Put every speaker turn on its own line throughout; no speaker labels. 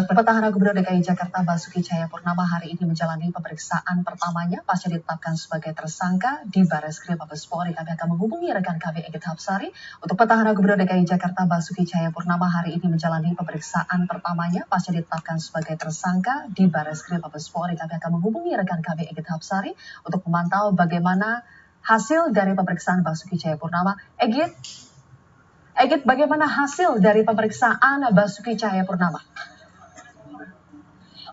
Petahana Gubernur DKI Jakarta Basuki Cahayapurnama hari ini menjalani pemeriksaan pertamanya pasca ditetapkan sebagai tersangka di Bareskrim Mabes Polri. Kami akan menghubungi rekan kami Egit Hapsari. Untuk Petahana Gubernur DKI Jakarta Basuki Cahayapurnama hari ini menjalani pemeriksaan pertamanya pasca ditetapkan sebagai tersangka di Bareskrim Mabes Polri. Kami akan menghubungi rekan kami Egit Hapsari untuk memantau bagaimana hasil dari pemeriksaan Basuki Cahayapurnama. Egit, bagaimana hasil dari pemeriksaan Basuki Cahayapurnama?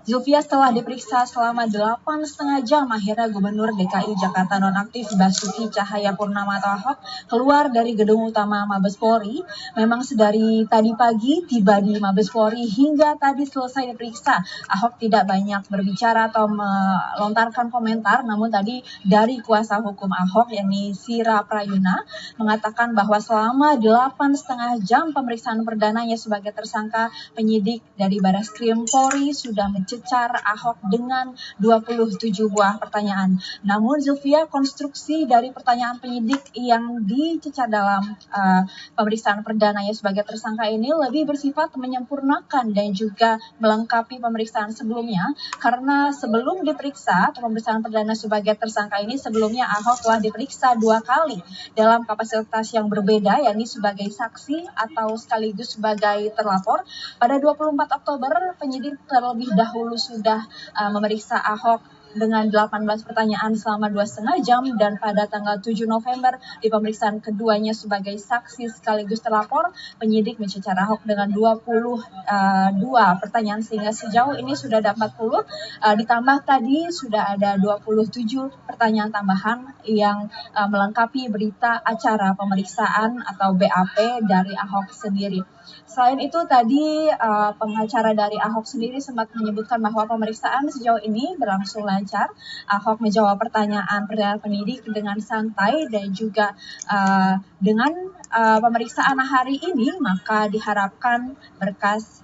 Zulfia, setelah diperiksa selama 8,5 jam, akhirnya Gubernur DKI Jakarta nonaktif Basuki Cahayapurnama atau Ahok keluar dari gedung utama Mabes Polri. Memang sedari tadi pagi tiba di Mabes Polri hingga tadi selesai diperiksa. Ahok tidak banyak berbicara atau melontarkan komentar, namun tadi dari kuasa hukum Ahok, yakni Sira Prayuna, mengatakan bahwa selama 8,5 jam pemeriksaan perdananya sebagai tersangka, penyidik dari Bareskrim Polri sudah mencecar Ahok dengan 27 buah pertanyaan. Namun Zulfia, konstruksi dari pertanyaan penyidik yang dicecar dalam pemeriksaan perdananya sebagai tersangka ini lebih bersifat menyempurnakan dan juga melengkapi pemeriksaan sebelumnya, karena sebelum diperiksa atau pemeriksaan perdana sebagai tersangka ini, sebelumnya Ahok telah diperiksa 2 kali dalam kapasitas yang berbeda, yakni sebagai saksi atau sekaligus sebagai terlapor. Pada 24 Oktober, penyidik terlebih dahulu sudah memeriksa Ahok dengan 18 pertanyaan selama 2,5 jam, dan pada tanggal 7 November di pemeriksaan keduanya sebagai saksi sekaligus terlapor, penyidik mencecar Ahok dengan 22 pertanyaan, sehingga sejauh ini sudah ada 40, ditambah tadi sudah ada 27 pertanyaan tambahan yang melengkapi berita acara pemeriksaan atau BAP dari Ahok sendiri. Selain itu tadi pengacara dari Ahok sendiri sempat menyebutkan bahwa pemeriksaan sejauh ini berlangsung lancar. Ahok menjawab pertanyaan penyidik dengan santai, dan juga dengan pemeriksaan hari ini maka diharapkan berkas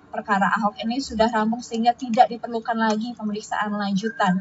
perkara Ahok ini sudah rampung sehingga tidak diperlukan lagi pemeriksaan lanjutan.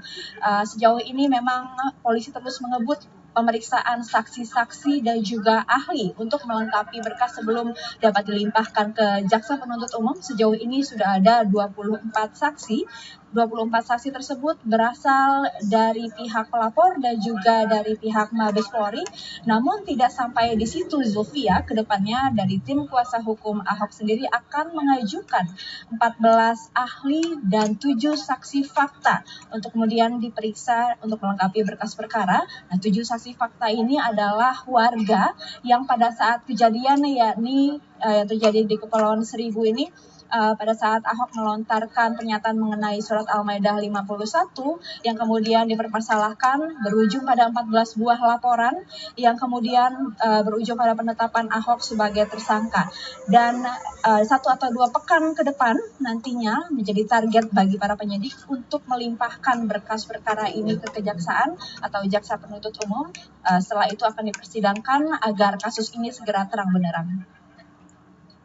Sejauh ini memang polisi terus mengebut pemeriksaan saksi-saksi dan juga ahli untuk melengkapi berkas sebelum dapat dilimpahkan ke jaksa penuntut umum. Sejauh ini sudah ada 24 saksi. 24 saksi tersebut berasal dari pihak pelapor dan juga dari pihak Mabes Polri. Namun tidak sampai di situ, Zulfia, kedepannya dari tim kuasa hukum Ahok sendiri akan mengajukan 14 ahli dan 7 saksi fakta untuk kemudian diperiksa untuk melengkapi berkas perkara. Nah, 7 saksi fakta ini adalah warga yang pada saat kejadian, yakni yang terjadi di Kepulauan Seribu ini, pada saat Ahok melontarkan pernyataan mengenai surat Al-Maidah 51 yang kemudian dipermasalahkan, berujung pada 14 buah laporan yang kemudian berujung pada penetapan Ahok sebagai tersangka. Dan 1 atau 2 pekan ke depan nantinya menjadi target bagi para penyidik untuk melimpahkan berkas perkara ini ke kejaksaan atau jaksa penuntut umum. Setelah itu akan dipersidangkan agar kasus ini segera terang benderang.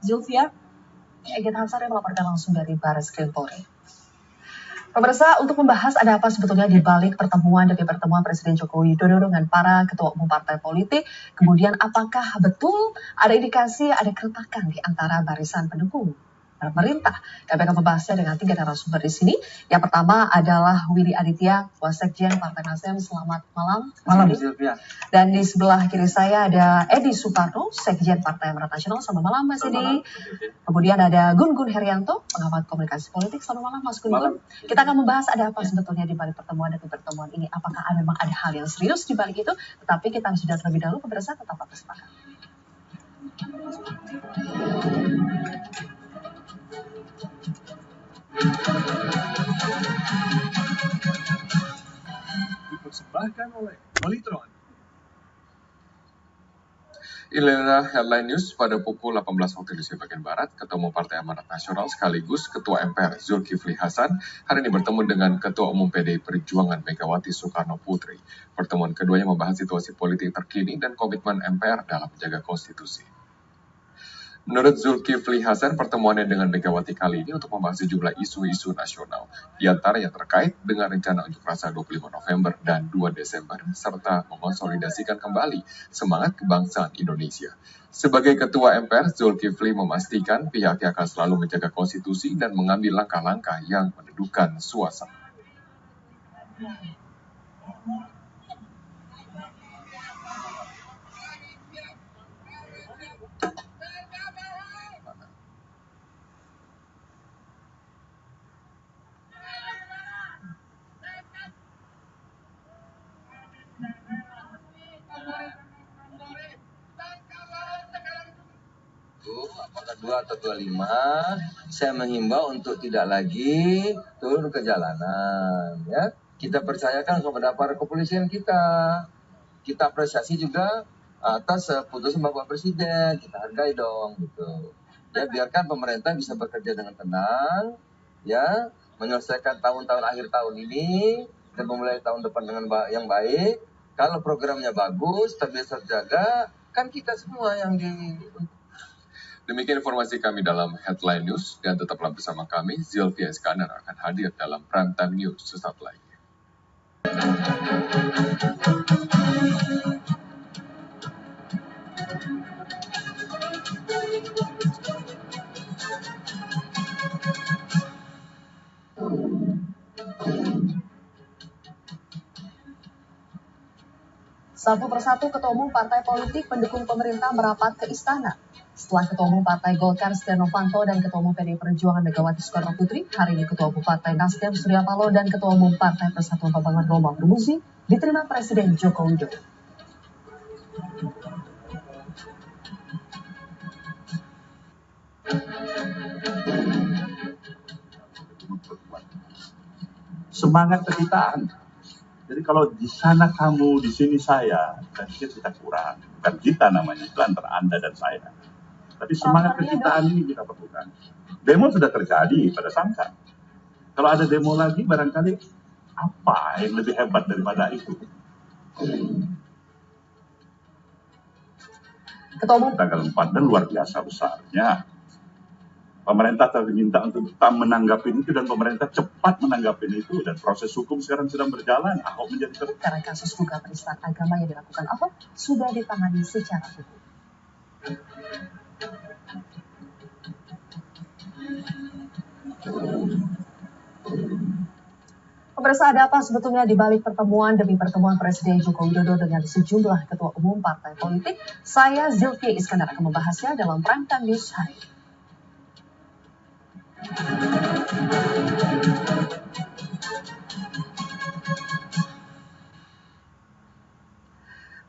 Zulfia,
Egit Hapsari melaporkan langsung dari Bareskrim Polri. Pemirsa, untuk membahas ada apa sebetulnya di balik pertemuan demi pertemuan Presiden Joko Widodo dengan para ketua umum partai politik, kemudian apakah betul ada indikasi ada keretakan di antara barisan pendukung pemerintah? Kami akan membahasnya dengan 3 narasumber di sini. Yang pertama adalah Willy Aditya, Wasekjen Partai Nasdem. Selamat malam.
Malam, Silvia.
Dan di sebelah kiri saya ada Edi Suparno, Sekjen Partai Amanat Nasional. Selamat malam, Mas Edi. Kemudian ada Gun-Gun Herianto, pengamat komunikasi politik. Selamat malam, Mas Gun-Gun. Kita akan membahas ada apa sebetulnya di balik pertemuan dan pertemuan ini. Apakah memang ada hal yang serius di balik itu? Tetapi kita harus jeda terlebih dahulu. Pemirsa, tetap bersama.
Dipersembahkan oleh Polytron.
Inilah headline news pada pukul 18 waktu Indonesia bagian Barat. Ketua Umum Partai Amanat Nasional sekaligus Ketua MPR Zulkifli Hasan hari ini bertemu dengan Ketua Umum PDI Perjuangan Megawati Soekarno Putri. Pertemuan keduanya membahas situasi politik terkini dan komitmen MPR dalam menjaga konstitusi. Menurut Zulkifli Hasan, pertemuannya dengan Megawati kali ini untuk membahas sejumlah isu-isu nasional, di antaranya terkait dengan rencana unjuk rasa 25 November dan 2 Desember, serta mengonsolidasikan kembali semangat kebangsaan Indonesia. Sebagai Ketua MPR, Zulkifli memastikan pihaknya akan selalu menjaga konstitusi dan mengambil langkah-langkah yang meneduhkan suasana.
Apakah 2 atau 25, saya menghimbau untuk tidak lagi turun ke jalanan. Ya, kita percayakan kepada para kepolisian kita. Kita apresiasi juga atas putusan Bapak Presiden. Kita hargai dong, gitu. Ya, biarkan pemerintah bisa bekerja dengan tenang, ya, menyelesaikan tahun-tahun akhir tahun ini dan memulai tahun depan dengan yang baik. Kalau programnya bagus, stabilitas terjaga, kan kita semua yang
Demikian informasi kami dalam Headline News, dan tetaplah bersama kami, Zilvia Iskandar akan hadir dalam Prime Time News sesaat lagi.
Satu persatu ketua umum partai politik pendukung pemerintah merapat ke istana. Setelah Ketua Umum Partai Golkar Setia Novanto dan Ketua Umum PDI Perjuangan Megawati Soekarno Putri, hari ini Ketua Umum Partai Nasdem Surya Paloh dan Ketua Umum Partai Persatuan Pembangunan Romahur Muzi diterima Presiden Joko Widodo.
Semangat kekitaan. Jadi kalau di sana kamu, di sini saya, saya pikir kita kurang. Bukan kita namanya, itu antara Anda dan saya. Tapi semangat kekitaan ini kita perlukan. Demo sudah terjadi pada Sangka. Kalau ada demo lagi, barangkali apa yang lebih hebat daripada itu?
Ketua Umum
Tanggal 4 dan luar biasa besarnya. Pemerintah tadi minta untuk tetap menanggapi itu dan pemerintah cepat menanggapi itu, dan proses hukum sekarang sedang berjalan. Ahok menjadi
karena kasus dugaan penistaan agama yang dilakukan Ahok sudah ditangani secara hukum. Pemirsa, ada apa sebetulnya di balik pertemuan demi pertemuan Presiden Joko Widodo dengan sejumlah ketua umum partai politik? Saya Zilvia Iskandar akan membahasnya dalam Prime Time News hari ini.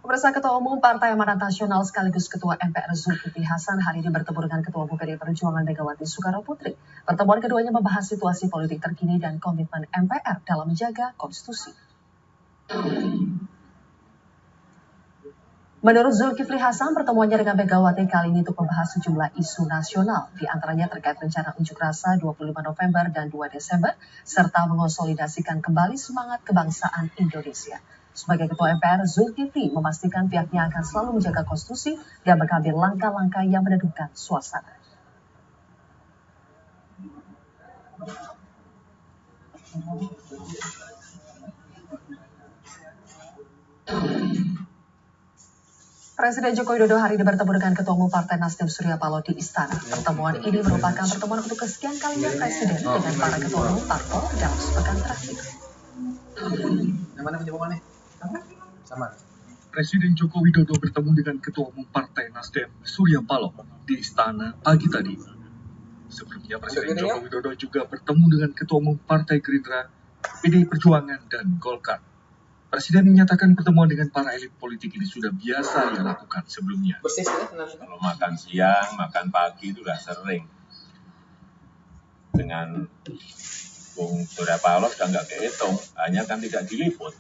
Pemirsa, Ketua Umum Partai Amanat Nasional sekaligus Ketua MPR Zulkifli Hasan hari ini bertemu dengan Ketua Umum PDI Perjuangan Megawati Soekarno Putri. Pertemuan keduanya membahas situasi politik terkini dan komitmen MPR dalam menjaga konstitusi. Menurut Zulkifli Hasan, pertemuannya dengan Megawati kali ini untuk membahas sejumlah isu nasional, di antaranya terkait rencana unjuk rasa 25 November dan 2 Desember, serta mengonsolidasikan kembali semangat kebangsaan Indonesia. Sebagai Ketua MPR, Zulkifli memastikan pihaknya akan selalu menjaga konstitusi dan mengambil langkah-langkah yang meneduhkan suasana. Presiden Joko Widodo hari ini bertemu dengan Ketua Umum Partai Nasdem Surya Paloh di Istana. Pertemuan ini merupakan pertemuan untuk kesekian kalinya Presiden dengan para Ketua Umum Parpol dalam sepekan terakhir.
Yang mana penjawabnya? Sama. Presiden Joko Widodo bertemu dengan Ketua Umum Partai Nasdem Surya Paloh di Istana pagi tadi. Sebelumnya Presiden Joko Widodo juga bertemu dengan Ketua Umum Partai Gerindra, PDI Perjuangan, dan Golkar. Presiden menyatakan pertemuan dengan para elit politik ini sudah biasa ia lakukan sebelumnya.
Kalau makan siang, makan pagi itu sudah sering. Dengan Bung Surya Paloh sudah nggak kehitung, hanya kan tidak diliput.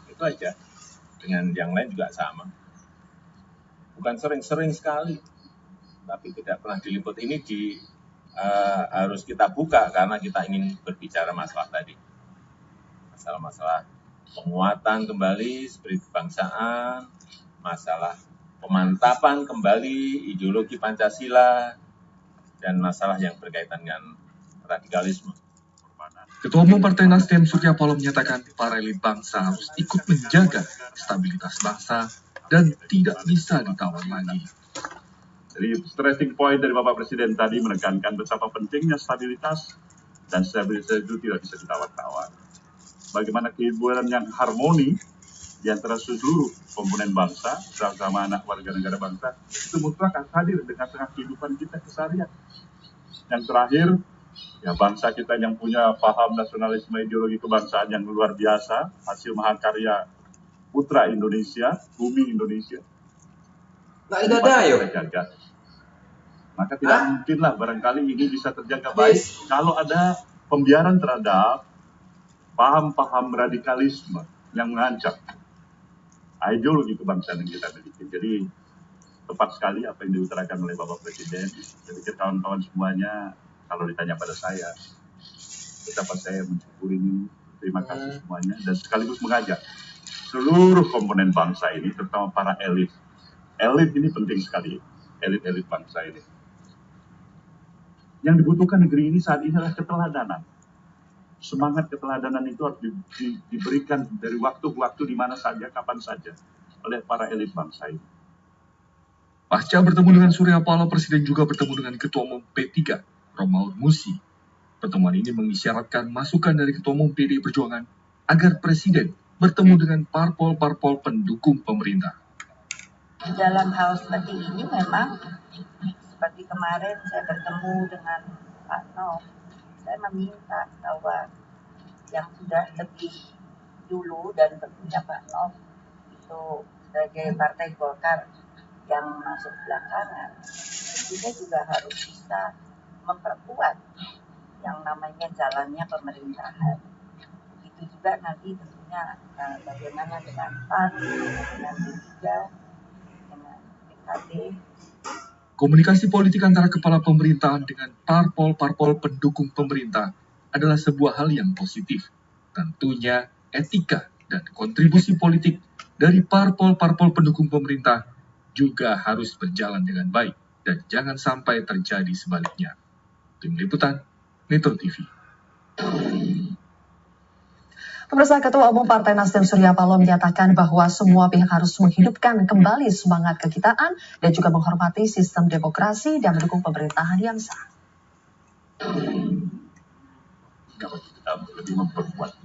Itu aja. Dengan yang lain juga sama. Bukan sering-sering sekali, tapi tidak pernah diliput. Ini harus kita buka karena kita ingin berbicara masalah tadi. Masalah-masalah penguatan kembali spirit kebangsaan, masalah
pemantapan kembali ideologi Pancasila dan masalah yang berkaitan dengan radikalisme.
Ketua Umum Partai Nasdem Surya Paloh menyatakan para elit bangsa harus ikut menjaga stabilitas bangsa dan tidak bisa ditawar lagi.
Jadi stressing point dari Bapak Presiden tadi menekankan betapa pentingnya stabilitas, dan stabilitas itu tidak bisa ditawar-tawar. Bagaimana kehidupan yang harmoni di antara seluruh komponen bangsa, sama anak warga negara bangsa, itu mutlak hadir dengan tengah kehidupan kita keseharian. Yang terakhir, ya bangsa kita yang punya paham nasionalisme ideologi kebangsaan yang luar biasa, hasil mahakarya putra Indonesia, bumi Indonesia. Kita jaga. Maka tidak mungkinlah barangkali ini bisa terjaga baik kalau ada pembiaran terhadap paham-paham radikalisme yang mengancam ideologi kebangsaan yang kita miliki. Jadi tepat sekali apa yang diutarakan oleh Bapak Presiden. Jadi kawan-kawan semuanya, kalau ditanya pada saya, betapa saya mensyukuri ini, terima kasih semuanya, dan sekaligus mengajak seluruh komponen bangsa ini, terutama para elit. Elit ini penting sekali, elit-elit bangsa ini. Yang dibutuhkan negeri ini saat ini adalah keteladanan. Semangat keteladanan itu harus diberikan dari waktu ke waktu, di mana saja, kapan saja, oleh para elit bangsa ini.
Pasca bertemu dengan Surya Paloh, Presiden juga bertemu dengan Ketua Umum P3, Romaud Musi. Pertemuan ini mengisyaratkan masukan dari Ketua Umum PDI Perjuangan agar Presiden bertemu dengan parpol-parpol pendukung pemerintah.
Dalam hal seperti ini memang seperti kemarin saya bertemu dengan Pak Nov, saya meminta bahwa yang sudah lebih dulu dan tentunya Pak Nov itu sebagai Partai Golkar yang masuk belakangan, tentunya juga harus bisa memperkuat yang namanya jalannya pemerintahan. Begitu juga nanti tentunya bagaimana dengan PAN, dengan P3, dengan PKB.
Komunikasi politik antara kepala pemerintahan dengan parpol-parpol pendukung pemerintah adalah sebuah hal yang positif. Tentunya etika dan kontribusi politik dari parpol-parpol pendukung pemerintah juga harus berjalan dengan baik dan jangan sampai terjadi sebaliknya. Tim Liputan, Metro TV.
Pemirsa, Ketua Umum Partai Nasdem Surya Paloh menyatakan bahwa semua pihak harus menghidupkan kembali semangat kekitaan dan juga menghormati sistem demokrasi dan mendukung pemerintahan yang sah.
Kita lebih memperkuat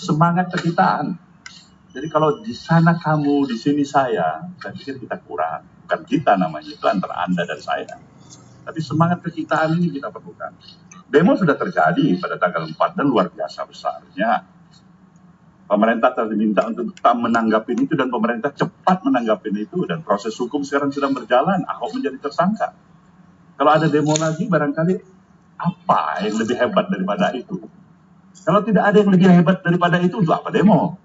semangat kekitaan. Jadi kalau di sana kamu, di sini saya pikir kita kurang. Bukan kita namanya, itu antara Anda dan saya. Tapi semangat kekitaan ini kita perlukan. Demo sudah terjadi pada tanggal 4 dan luar biasa besarnya. Pemerintah telah diminta untuk tetap menanggapi itu dan pemerintah cepat menanggapi itu, dan proses hukum sekarang sedang berjalan. Ahok menjadi tersangka. Kalau ada demo lagi, barangkali apa yang lebih hebat daripada itu? Kalau tidak ada yang lebih hebat daripada itu, untuk apa demo?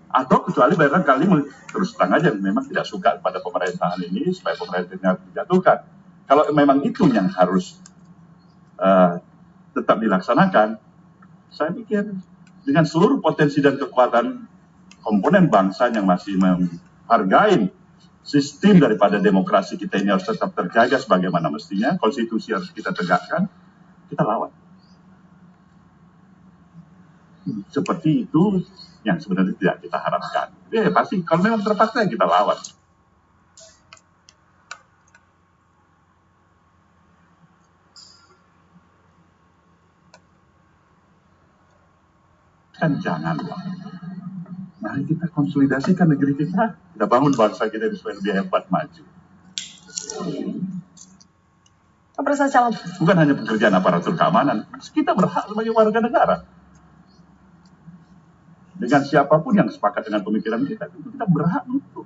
Atau kecuali barangkali terus terang aja memang tidak suka pada pemerintahan ini supaya pemerintahnya dijatuhkan. Kalau memang itu yang harus tetap dilaksanakan, saya pikir dengan seluruh potensi dan kekuatan komponen bangsa yang masih menghargai sistem daripada demokrasi kita ini harus tetap terjaga sebagaimana mestinya, konstitusi harus kita tegakkan, kita lawan. Seperti itu yang sebenarnya tidak kita harapkan. Ya pasti kalau memang terpaksa kita lawan. Kan janganlah. Mari kita konsolidasikan negeri kita bangun bangsa kita supaya lebih hebat maju. Bukan hanya pekerjaan aparatur keamanan, kita berhak sebagai warga negara. Dengan siapapun yang sepakat dengan pemikiran kita berhak untuk